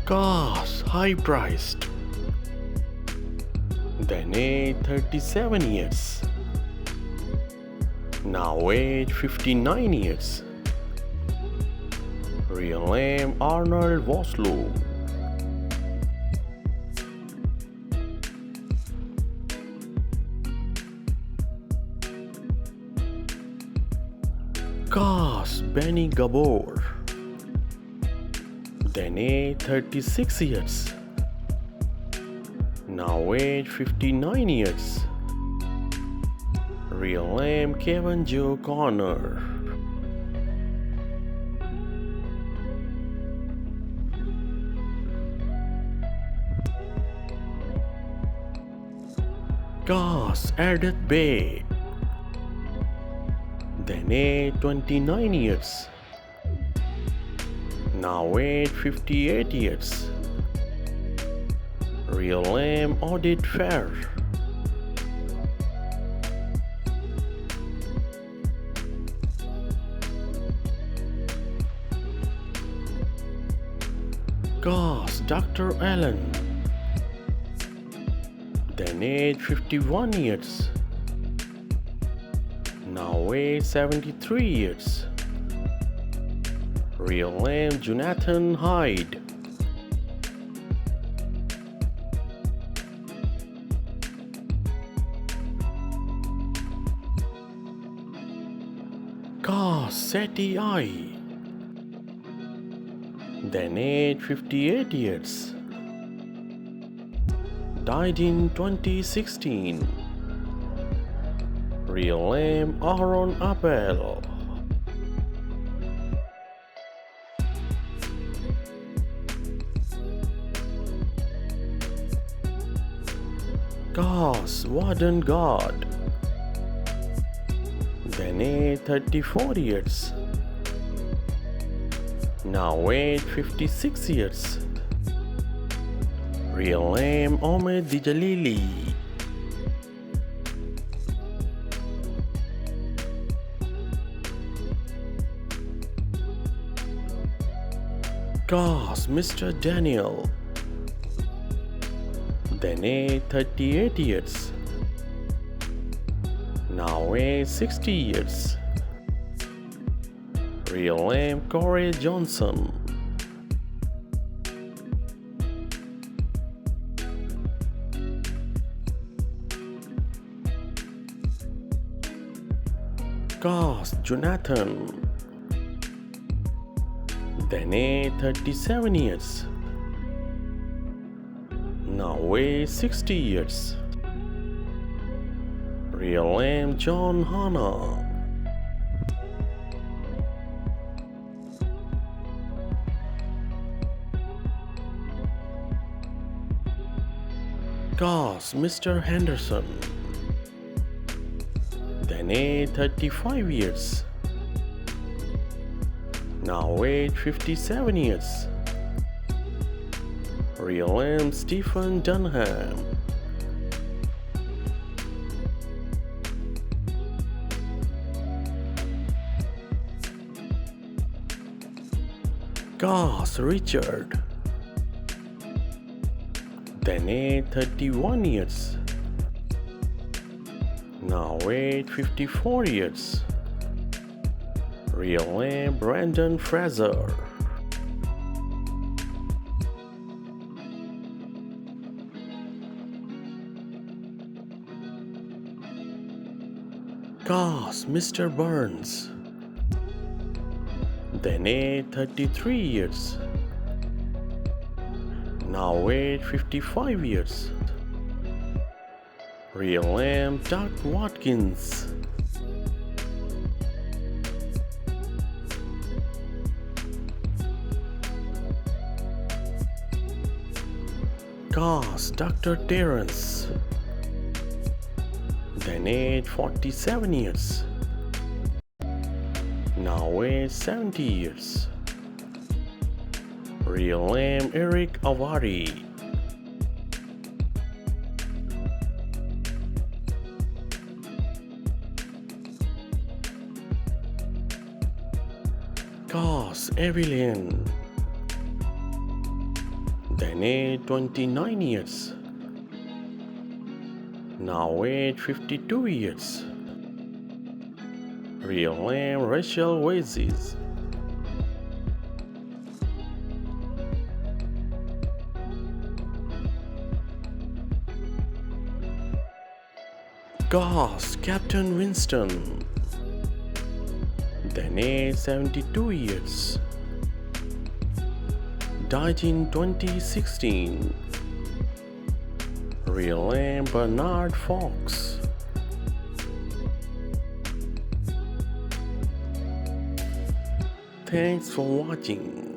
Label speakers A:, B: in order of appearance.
A: Cars high priced. Then age 37 years. Now age 59 years. Real name Arnold Vosloo. Cars Benny Gabor. Then age 36 years. Now age 59 years. Real name Kevin Joe Connor. Cars Edith Bay. Then age 29 years. Now age 58 years. Real name Audit Fair. Cars Dr. Allen. Then age 51 years. Now age 73 years. Real name Jonathan Hyde. Cars Seti I. Then age 58 years. Died in 2016. Real name Aaron Appel. Cars Warden God. Then age 34 years. Now age 56 years. Real name Omid Dijalili. Cars Mr. Daniel. Then age 38 years. Now age 60 years. Real name Corey Johnson. Cars Jonathan. Then age 37 years. Now age 60 years. Real name John Hanna. Cars Mr. Henderson. Then age 35 years. Now age 57 years. Real name Stephen Dunham. Cars Richard. Then age 31 years. Now age 54 years. Real name Brandon Fraser. Cars Mr. Burns. Then age 33 years. Now age 55 years. Real name Doug Watkins. Cars Dr. Terrence. Then age 47 years. Now age 70 years. Real name Eric Avari. Cars Evelyn. then age 29 years, now age 52 years. Real name Rachel Weisz. Cast Captain Winston, then age 72 years, died in 2016. Real name Bernard Fox. Thanks for watching.